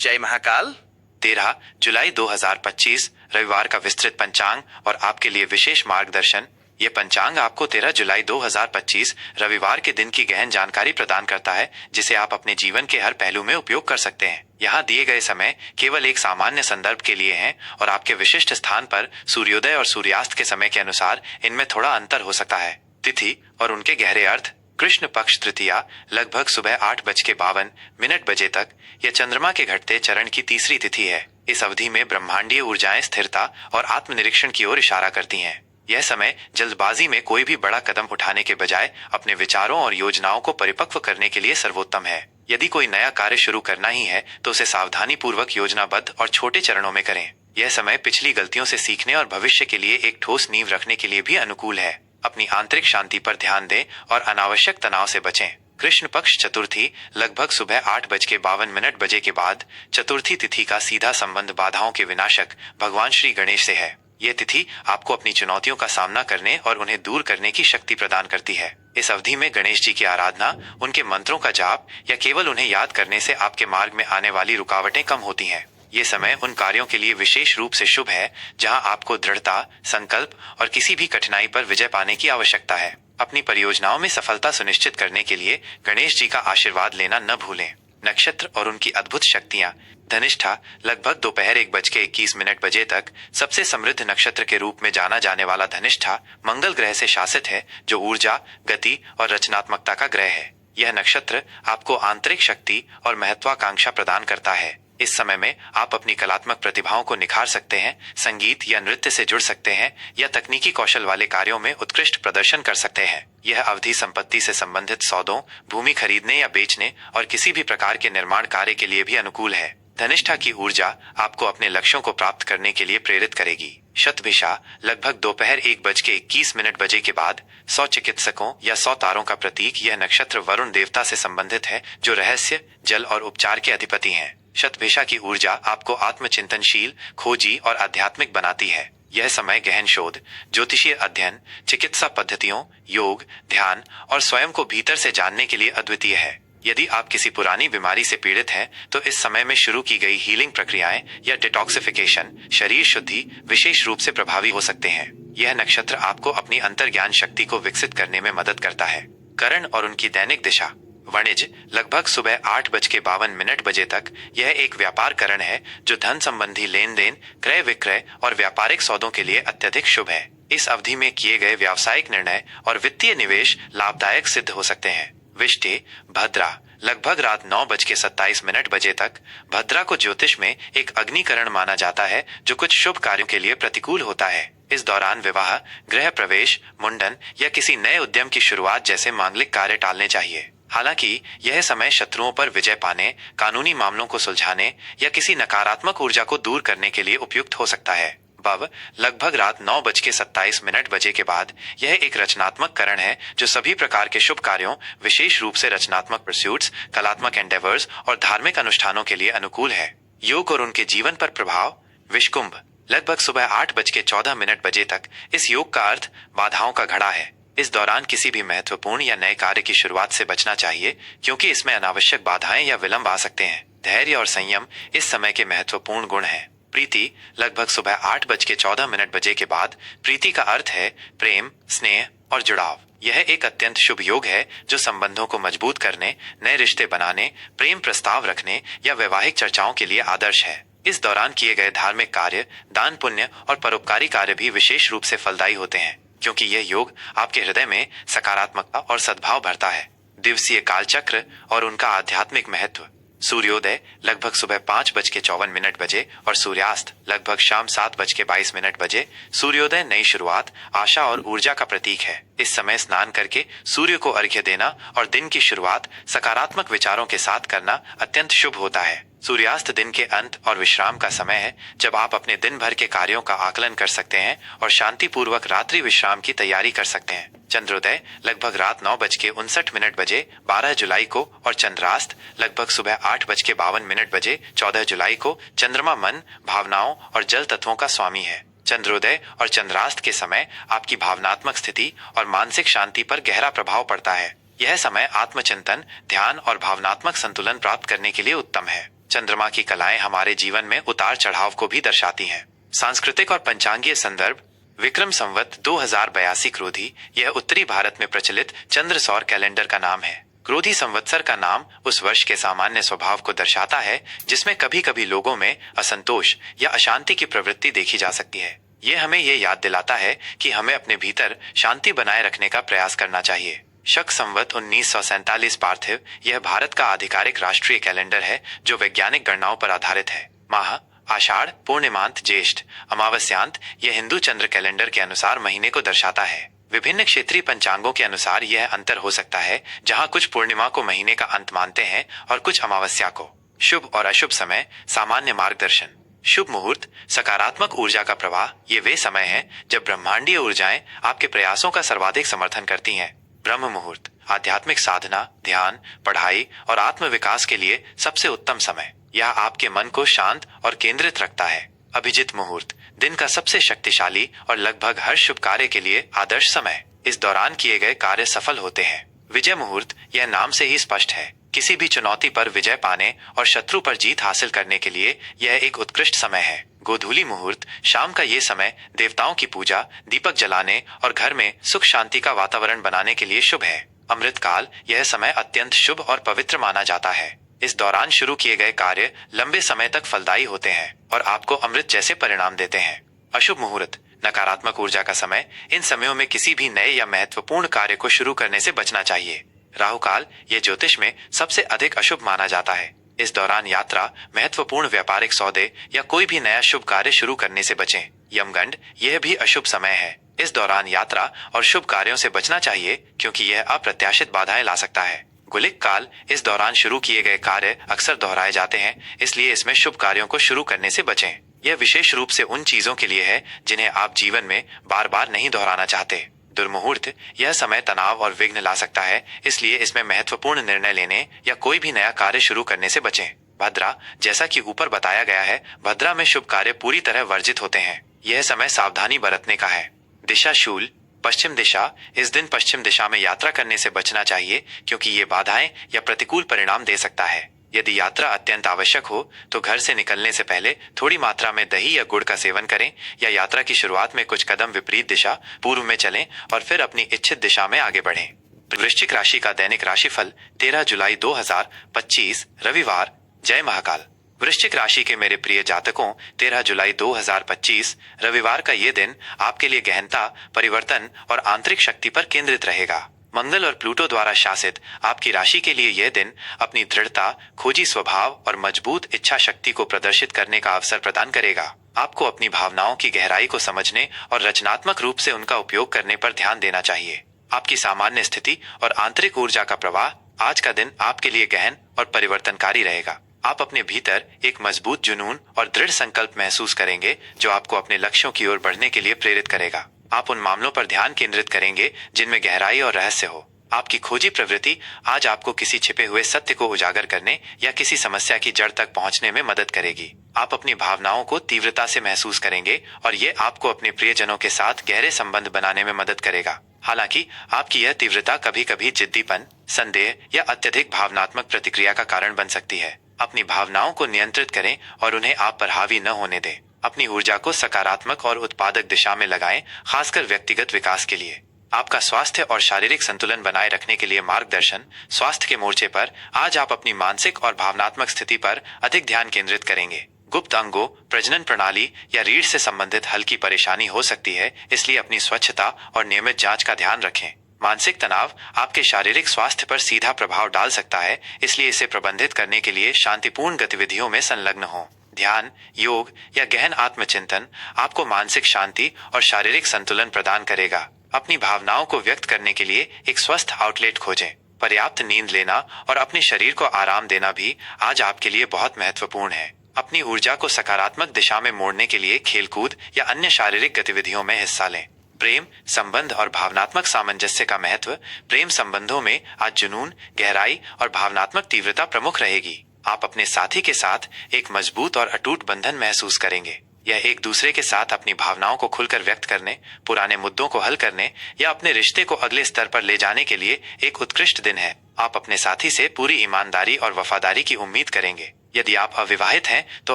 जय महाकाल। 13 जुलाई 2025 रविवार का विस्तृत पंचांग और आपके लिए विशेष मार्गदर्शन। ये पंचांग आपको 13 जुलाई 2025 रविवार के दिन की गहन जानकारी प्रदान करता है, जिसे आप अपने जीवन के हर पहलू में उपयोग कर सकते हैं। यहाँ दिए गए समय केवल एक सामान्य संदर्भ के लिए हैं और आपके विशिष्ट स्थान पर सूर्योदय और सूर्यास्त के समय के अनुसार इनमें थोड़ा अंतर हो सकता है। तिथि और उनके गहरे अर्थ। कृष्ण पक्ष तृतीया लगभग सुबह 8:52 बजे तक यह चंद्रमा के घटते चरण की तीसरी तिथि है। इस अवधि में ब्रह्मांडीय ऊर्जाएं स्थिरता और आत्मनिरीक्षण की ओर इशारा करती हैं। यह समय जल्दबाजी में कोई भी बड़ा कदम उठाने के बजाय अपने विचारों और योजनाओं को परिपक्व करने के लिए सर्वोत्तम है। यदि कोई नया कार्य शुरू करना ही है तो उसे सावधानी पूर्वक योजनाबद्ध और छोटे चरणों में करें। यह समय पिछली गलतियों से सीखने और भविष्य के लिए एक ठोस नींव रखने के लिए भी अनुकूल है। अपनी आंतरिक शांति पर ध्यान दें और अनावश्यक तनाव से बचें। कृष्ण पक्ष चतुर्थी लगभग सुबह 8:52 के बाद चतुर्थी तिथि का सीधा संबंध बाधाओं के विनाशक भगवान श्री गणेश से है। यह तिथि आपको अपनी चुनौतियों का सामना करने और उन्हें दूर करने की शक्ति प्रदान करती है। इस अवधि में गणेश जी की आराधना, उनके मंत्रों का जाप या केवल उन्हें याद करने से आपके मार्ग में आने वाली रुकावटें कम होती हैं। ये समय उन कार्यों के लिए विशेष रूप से शुभ है जहां आपको दृढ़ता, संकल्प और किसी भी कठिनाई पर विजय पाने की आवश्यकता है। अपनी परियोजनाओं में सफलता सुनिश्चित करने के लिए गणेश जी का आशीर्वाद लेना न भूलें। नक्षत्र और उनकी अद्भुत शक्तियां। धनिष्ठा लगभग दोपहर 1:21 तक सबसे समृद्ध नक्षत्र के रूप में जाना जाने वाला धनिष्ठा मंगल ग्रह से शासित है, जो ऊर्जा, गति और रचनात्मकता का ग्रह है। यह नक्षत्र आपको आंतरिक शक्ति और महत्वाकांक्षा प्रदान करता है। इस समय में आप अपनी कलात्मक प्रतिभाओं को निखार सकते हैं, संगीत या नृत्य से जुड़ सकते हैं या तकनीकी कौशल वाले कार्यों में उत्कृष्ट प्रदर्शन कर सकते हैं। यह अवधि संपत्ति से संबंधित सौदों, भूमि खरीदने या बेचने और किसी भी प्रकार के निर्माण कार्य के लिए भी अनुकूल है। धनिष्ठा की ऊर्जा आपको अपने लक्ष्यों को प्राप्त करने के लिए प्रेरित करेगी। शतभिषा लगभग दोपहर 1:21 के बाद 100 चिकित्सकों या 100 तारों का प्रतीक। यह नक्षत्र वरुण देवता से संबंधित है, जो रहस्य, जल और उपचार के अधिपति हैं। शतभिषा की ऊर्जा आपको आत्मचिंतनशील, खोजी और आध्यात्मिक बनाती है। यह समय गहन शोध, ज्योतिषीय अध्ययन, चिकित्सा पद्धतियों, योग, ध्यान और स्वयं को भीतर से जानने के लिए अद्वितीय है। यदि आप किसी पुरानी बीमारी से पीड़ित हैं, तो इस समय में शुरू की गई हीलिंग प्रक्रियाएं या डिटॉक्सिफिकेशन, शरीर शुद्धि विशेष रूप से प्रभावी हो सकते हैं। यह नक्षत्र आपको अपनी अंतर्ज्ञान शक्ति को विकसित करने में मदद करता है। करण और उनकी दैनिक दिशा। वाणिज्य लगभग सुबह 8:52 तक यह एक व्यापार करण है, जो धन संबंधी लेन देन, क्रय विक्रय और व्यापारिक सौदों के लिए अत्यधिक शुभ है। इस अवधि में किए गए व्यावसायिक निर्णय और वित्तीय निवेश लाभदायक सिद्ध हो सकते हैं। विष्टे भद्रा लगभग रात 9:27 तक। भद्रा को ज्योतिष में एक अग्निकरण माना जाता है, जो कुछ शुभ कार्यों के लिए प्रतिकूल होता है। इस दौरान विवाह, गृह प्रवेश, मुंडन या किसी नए उद्यम की शुरुआत जैसे मांगलिक कार्य टालने चाहिए। हालांकि यह समय शत्रुओं पर विजय पाने, कानूनी मामलों को सुलझाने या किसी नकारात्मक ऊर्जा को दूर करने के लिए उपयुक्त हो सकता है। बव लगभग रात 9:27 के बाद यह एक रचनात्मक करण है, जो सभी प्रकार के शुभ कार्यों, विशेष रूप से रचनात्मक परस्यूट्स, कलात्मक एंडेवर्स और धार्मिक अनुष्ठानों के लिए अनुकूल है। योग और उनके जीवन पर प्रभाव। विषकुंभ लगभग सुबह 8:14 तक। इस योग का अर्थ बाधाओं का घड़ा है। इस दौरान किसी भी महत्वपूर्ण या नए कार्य की शुरुआत से बचना चाहिए, क्योंकि इसमें अनावश्यक बाधाएं या विलंब आ सकते हैं। धैर्य और संयम इस समय के महत्वपूर्ण गुण हैं। प्रीति लगभग सुबह 8:14 के बाद। प्रीति का अर्थ है प्रेम, स्नेह और जुड़ाव। यह एक अत्यंत शुभ योग है, जो संबंधों को मजबूत करने, नए रिश्ते बनाने, प्रेम प्रस्ताव रखने या वैवाहिक चर्चाओं के लिए आदर्श है। इस दौरान किए गए धार्मिक कार्य, दान पुण्य और परोपकारी कार्य भी विशेष रूप से फलदायी होते हैं, क्योंकि यह योग आपके हृदय में सकारात्मकता और सद्भाव भरता है। दिवसीय कालचक्र और उनका आध्यात्मिक महत्व। सूर्योदय लगभग सुबह 5:54 और सूर्यास्त लगभग शाम 7:22। सूर्योदय नई शुरुआत, आशा और ऊर्जा का प्रतीक है। इस समय स्नान करके सूर्य को अर्घ्य देना और दिन की शुरुआत सकारात्मक विचारों के साथ करना अत्यंत शुभ होता है। सूर्यास्त दिन के अंत और विश्राम का समय है, जब आप अपने दिन भर के कार्यों का आकलन कर सकते हैं और शांतिपूर्वक रात्रि विश्राम की तैयारी कर सकते हैं। चंद्रोदय लगभग रात 9:59 12 जुलाई को और चंद्रास्त लगभग सुबह 8:52 14 जुलाई को। चंद्रमा मन, भावनाओं और जल तत्वों का स्वामी है। चंद्रोदय और चंद्रास्त के समय आपकी भावनात्मक स्थिति और मानसिक शांति पर गहरा प्रभाव पड़ता है। यह समय आत्मचिंतन, ध्यान और भावनात्मक संतुलन प्राप्त करने के लिए उत्तम है। चंद्रमा की कलाएं हमारे जीवन में उतार चढ़ाव को भी दर्शाती हैं। सांस्कृतिक और पंचांगीय संदर्भ। विक्रम संवत 2082 क्रोधी यह उत्तरी भारत में प्रचलित चंद्र सौर कैलेंडर का नाम है। क्रोधी संवत्सर का नाम उस वर्ष के सामान्य स्वभाव को दर्शाता है जिसमें कभी कभी लोगों में असंतोष या अशांति की प्रवृत्ति देखी जा सकती है। यह हमें यह याद दिलाता है कि हमें अपने भीतर शांति बनाए रखने का प्रयास करना चाहिए। शक संवत 1947 पार्थिव यह भारत का आधिकारिक राष्ट्रीय कैलेंडर है जो वैज्ञानिक गणनाओं पर आधारित है। माह आषाढ़, पूर्णिमांत, ज्येष्ठ, अमावस्यांत यह हिंदू चंद्र कैलेंडर के अनुसार महीने को दर्शाता है। विभिन्न क्षेत्रीय पंचांगों के अनुसार यह अंतर हो सकता है, जहां कुछ पूर्णिमा को महीने का अंत मानते हैं और कुछ अमावस्या को। शुभ और अशुभ समय, सामान्य मार्गदर्शन। शुभ मुहूर्त, सकारात्मक ऊर्जा का प्रवाह। ये वे समय हैं जब ब्रह्मांडीय ऊर्जाएं आपके प्रयासों का सर्वाधिक समर्थन करती हैं। ब्रह्म मुहूर्त, आध्यात्मिक साधना, ध्यान, पढ़ाई और आत्मविकास के लिए सबसे उत्तम समय। यह आपके मन को शांत और केंद्रित रखता है। अभिजित मुहूर्त, दिन का सबसे शक्तिशाली और लगभग हर शुभ कार्य के लिए आदर्श समय। इस दौरान किए गए कार्य सफल होते हैं। विजय मुहूर्त, यह नाम से ही स्पष्ट है, किसी भी चुनौती पर विजय पाने और शत्रु पर जीत हासिल करने के लिए यह एक उत्कृष्ट समय है। गोधूली मुहूर्त, शाम का ये समय देवताओं की पूजा, दीपक जलाने और घर में सुख शांति का वातावरण बनाने के लिए शुभ है। अमृतकाल, यह समय अत्यंत शुभ और पवित्र माना जाता है। इस दौरान शुरू किए गए कार्य लंबे समय तक फलदायी होते हैं और आपको अमृत जैसे परिणाम देते हैं। अशुभ मुहूर्त, नकारात्मक ऊर्जा का समय। इन समयों में किसी भी नए या महत्वपूर्ण कार्य को शुरू करने से बचना चाहिए। राहु काल, यह ज्योतिष में सबसे अधिक अशुभ माना जाता है। इस दौरान यात्रा, महत्वपूर्ण व्यापारिक सौदे या कोई भी नया शुभ कार्य शुरू करने से बचें। यमगंड, यह भी अशुभ समय है। इस दौरान यात्रा और शुभ कार्यों से बचना चाहिए क्योंकि यह अप्रत्याशित बाधाएं ला सकता है। गुलिक काल, इस दौरान शुरू किए गए कार्य अक्सर दोहराए जाते हैं, इसलिए इसमें शुभ कार्यों को शुरू करने से बचें। यह विशेष रूप से उन चीजों के लिए है जिन्हें आप जीवन में बार बार नहीं दोहराना चाहते। दुर्मुहूर्त, यह समय तनाव और विघ्न ला सकता है, इसलिए इसमें महत्वपूर्ण निर्णय लेने या कोई भी नया कार्य शुरू करने से बचें। भद्रा, जैसा कि ऊपर बताया गया है, भद्रा में शुभ कार्य पूरी तरह वर्जित होते हैं। यह समय सावधानी बरतने का है। दिशा शूल, पश्चिम दिशा, इस दिन पश्चिम दिशा में यात्रा करने से बचना चाहिए क्योंकि ये बाधाएं या प्रतिकूल परिणाम दे सकता है। यदि यात्रा अत्यंत आवश्यक हो तो घर से निकलने से पहले थोड़ी मात्रा में दही या गुड़ का सेवन करें या यात्रा की शुरुआत में कुछ कदम विपरीत दिशा पूर्व में चलें और फिर अपनी इच्छित दिशा में आगे बढ़ें। वृश्चिक राशि का दैनिक राशिफल 13 जुलाई 2025 रविवार। जय महाकाल। वृश्चिक राशि के मेरे प्रिय जातकों, 13 जुलाई 2025 रविवार का ये दिन आपके लिए गहनता, परिवर्तन और आंतरिक शक्ति पर केंद्रित रहेगा। मंगल और प्लूटो द्वारा शासित आपकी राशि के लिए यह दिन अपनी दृढ़ता, खोजी स्वभाव और मजबूत इच्छा शक्ति को प्रदर्शित करने का अवसर प्रदान करेगा। आपको अपनी भावनाओं की गहराई को समझने और रचनात्मक रूप से उनका उपयोग करने पर ध्यान देना चाहिए। आपकी सामान्य स्थिति और आंतरिक ऊर्जा का प्रवाह, आज का दिन आपके लिए गहन और परिवर्तनकारी रहेगा। आप अपने भीतर एक मजबूत जुनून और दृढ़ संकल्प महसूस करेंगे जो आपको अपने लक्ष्यों की ओर बढ़ने के लिए प्रेरित करेगा। आप उन मामलों पर ध्यान केंद्रित करेंगे जिनमें गहराई और रहस्य हो। आपकी खोजी प्रवृत्ति आज आपको किसी छिपे हुए सत्य को उजागर करने या किसी समस्या की जड़ तक पहुंचने में मदद करेगी। आप अपनी भावनाओं को तीव्रता से महसूस करेंगे और ये आपको अपने प्रियजनों के साथ गहरे संबंध बनाने में मदद करेगा। हालांकि आपकी यह तीव्रता कभी कभी जिद्दीपन, संदेह या अत्यधिक भावनात्मक प्रतिक्रिया का कारण बन सकती है। अपनी भावनाओं को नियंत्रित करें और उन्हें आप पर हावी न होने दें। अपनी ऊर्जा को सकारात्मक और उत्पादक दिशा में लगाएं, खासकर व्यक्तिगत विकास के लिए। आपका स्वास्थ्य और शारीरिक संतुलन बनाए रखने के लिए मार्गदर्शन। स्वास्थ्य के मोर्चे पर आज आप अपनी मानसिक और भावनात्मक स्थिति पर अधिक ध्यान केंद्रित करेंगे। गुप्त अंगों, प्रजनन प्रणाली या रीढ़ से संबंधित हल्की परेशानी हो सकती है, इसलिए अपनी स्वच्छता और नियमित जांच का ध्यान रखें। मानसिक तनाव आपके शारीरिक स्वास्थ्य पर सीधा प्रभाव डाल सकता है, इसलिए इसे प्रबंधित करने के लिए शांतिपूर्ण गतिविधियों में संलग्न हों। ध्यान, योग या गहन आत्मचिंतन आपको मानसिक शांति और शारीरिक संतुलन प्रदान करेगा। अपनी भावनाओं को व्यक्त करने के लिए एक स्वस्थ आउटलेट खोजें। पर्याप्त नींद लेना और अपने शरीर को आराम देना भी आज आपके लिए बहुत महत्वपूर्ण है। अपनी ऊर्जा को सकारात्मक दिशा में मोड़ने के लिए खेलकूद या अन्य शारीरिक गतिविधियों में हिस्सा लें। प्रेम, संबंध और भावनात्मक सामंजस्य का महत्व। प्रेम संबंधों में आज जुनून, गहराई और भावनात्मक तीव्रता प्रमुख रहेगी। आप अपने साथी के साथ एक मजबूत और अटूट बंधन महसूस करेंगे। यह एक दूसरे के साथ अपनी भावनाओं को खुलकर व्यक्त करने, पुराने मुद्दों को हल करने या अपने रिश्ते को अगले स्तर पर ले जाने के लिए एक उत्कृष्ट दिन है। आप अपने साथी से पूरी ईमानदारी और वफादारी की उम्मीद करेंगे। यदि आप अविवाहित हैं तो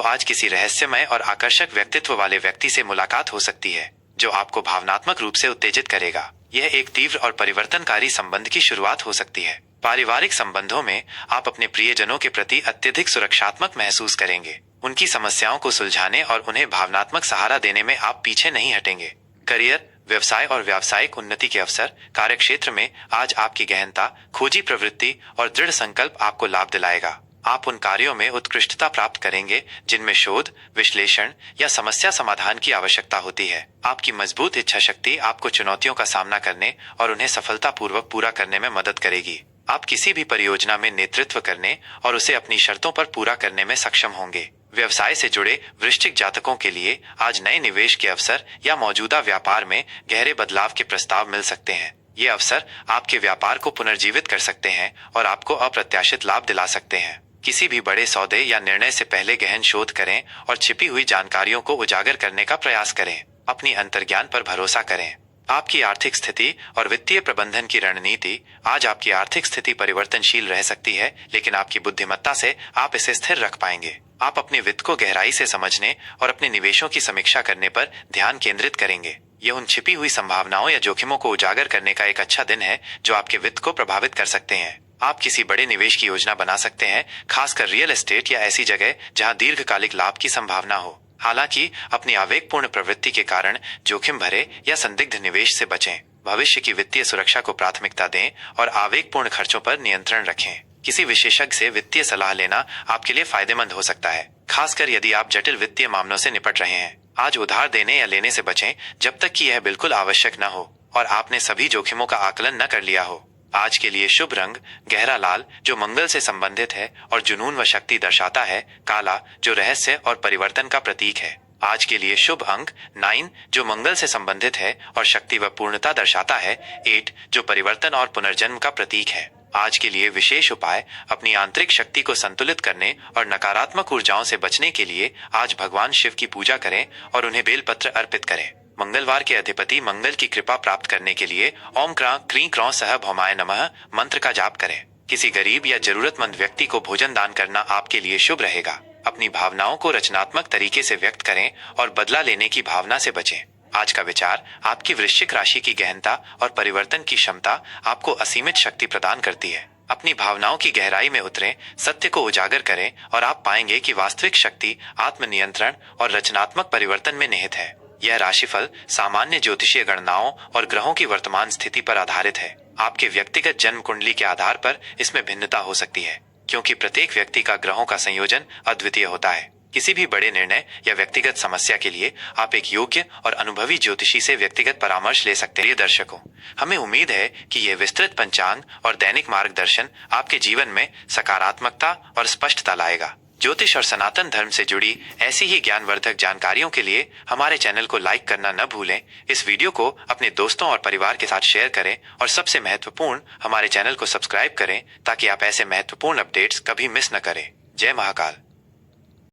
आज किसी रहस्यमय और आकर्षक व्यक्तित्व वाले व्यक्ति से मुलाकात हो सकती है जो आपको भावनात्मक रूप से उत्तेजित करेगा। यह एक तीव्र और परिवर्तनकारी संबंध की शुरुआत हो सकती है। पारिवारिक संबंधों में आप अपने प्रियजनों के प्रति अत्यधिक सुरक्षात्मक महसूस करेंगे। उनकी समस्याओं को सुलझाने और उन्हें भावनात्मक सहारा देने में आप पीछे नहीं हटेंगे। करियर, व्यवसाय और व्यावसायिक उन्नति के अवसर। कार्यक्षेत्र में आज आपकी गहनता, खोजी प्रवृत्ति और दृढ़ संकल्प आपको लाभ दिलाएगा। आप उन कार्यों में उत्कृष्टता प्राप्त करेंगे जिनमें शोध, विश्लेषण या समस्या समाधान की आवश्यकता होती है। आपकी मजबूत इच्छा शक्ति आपको चुनौतियों का सामना करने और उन्हें सफलतापूर्वक पूरा करने में मदद करेगी। आप किसी भी परियोजना में नेतृत्व करने और उसे अपनी शर्तों पर पूरा करने में सक्षम होंगे। व्यवसाय से जुड़े वृश्चिक जातकों के लिए आज नए निवेश के अवसर या मौजूदा व्यापार में गहरे बदलाव के प्रस्ताव मिल सकते हैं। ये अवसर आपके व्यापार को पुनर्जीवित कर सकते हैं और आपको अप्रत्याशित लाभ दिला सकते हैं। किसी भी बड़े सौदे या निर्णय से पहले गहन शोध करें और छिपी हुई जानकारियों को उजागर करने का प्रयास करें। अपनी अंतर्ज्ञान पर भरोसा करें। आपकी आर्थिक स्थिति और वित्तीय प्रबंधन की रणनीति। आज आपकी आर्थिक स्थिति परिवर्तनशील रह सकती है, लेकिन आपकी बुद्धिमत्ता से आप इसे स्थिर रख पाएंगे। आप अपने वित्त को गहराई से समझने और अपने निवेशों की समीक्षा करने पर ध्यान केंद्रित करेंगे। यह उन छिपी हुई संभावनाओं या जोखिमों को उजागर करने का एक अच्छा दिन है जो आपके वित्त को प्रभावित कर सकते हैं। आप किसी बड़े निवेश की योजना बना सकते हैं, खासकर रियल एस्टेट या ऐसी जगह जहां दीर्घकालिक लाभ की संभावना हो। हालांकि अपनी आवेगपूर्ण प्रवृत्ति के कारण जोखिम भरे या संदिग्ध निवेश से बचें। भविष्य की वित्तीय सुरक्षा को प्राथमिकता दें और आवेगपूर्ण खर्चों पर नियंत्रण रखें। किसी विशेषज्ञ से वित्तीय सलाह लेना आपके लिए फायदेमंद हो सकता है, खासकर यदि आप जटिल वित्तीय मामलों से निपट रहे हैं। आज उधार देने या लेने से बचें जब तक कि यह बिल्कुल आवश्यक न हो और आपने सभी जोखिमों का आकलन न कर लिया हो। आज के लिए शुभ रंग गहरा लाल जो मंगल से संबंधित है और जुनून व शक्ति दर्शाता है। काला जो रहस्य और परिवर्तन का प्रतीक है। आज के लिए शुभ अंक 9 जो मंगल से संबंधित है और शक्ति व पूर्णता दर्शाता है। 8 जो परिवर्तन और पुनर्जन्म का प्रतीक है। आज के लिए विशेष उपाय। अपनी आंतरिक शक्ति को संतुलित करने और नकारात्मक ऊर्जाओं से बचने के लिए आज भगवान शिव की पूजा करें और उन्हें बेलपत्र अर्पित करें। मंगलवार के अधिपति मंगल की कृपा प्राप्त करने के लिए ओम क्रां क्रीं क्रौं सह भौमाय नमः मंत्र का जाप करें। किसी गरीब या जरूरतमंद व्यक्ति को भोजन दान करना आपके लिए शुभ रहेगा। अपनी भावनाओं को रचनात्मक तरीके से व्यक्त करें और बदला लेने की भावना से बचें। आज का विचार। आपकी वृश्चिक राशि की गहनता और परिवर्तन की क्षमता आपको असीमित शक्ति प्रदान करती है। अपनी भावनाओं की गहराई में उतरें, सत्य को उजागर करें और आप पाएंगे कि वास्तविक शक्ति आत्मनियंत्रण और रचनात्मक परिवर्तन में निहित है। यह राशिफल सामान्य ज्योतिषीय गणनाओं और ग्रहों की वर्तमान स्थिति पर आधारित है। आपके व्यक्तिगत जन्म कुंडली के आधार पर इसमें भिन्नता हो सकती है, क्योंकि प्रत्येक व्यक्ति का ग्रहों का संयोजन अद्वितीय होता है। किसी भी बड़े निर्णय या व्यक्तिगत समस्या के लिए आप एक योग्य और अनुभवी ज्योतिषी से व्यक्तिगत परामर्श ले सकते हैं। दर्शकों, हमें उम्मीद है कि यह विस्तृत पंचांग और दैनिक मार्गदर्शन आपके जीवन में सकारात्मकता और स्पष्टता लाएगा। ज्योतिष और सनातन धर्म से जुड़ी ऐसी ही ज्ञानवर्धक जानकारियों के लिए हमारे चैनल को लाइक करना न भूलें। इस वीडियो को अपने दोस्तों और परिवार के साथ शेयर करें और सबसे महत्वपूर्ण, हमारे चैनल को सब्सक्राइब करें ताकि आप ऐसे महत्वपूर्ण अपडेट्स कभी मिस न करें। जय महाकाल।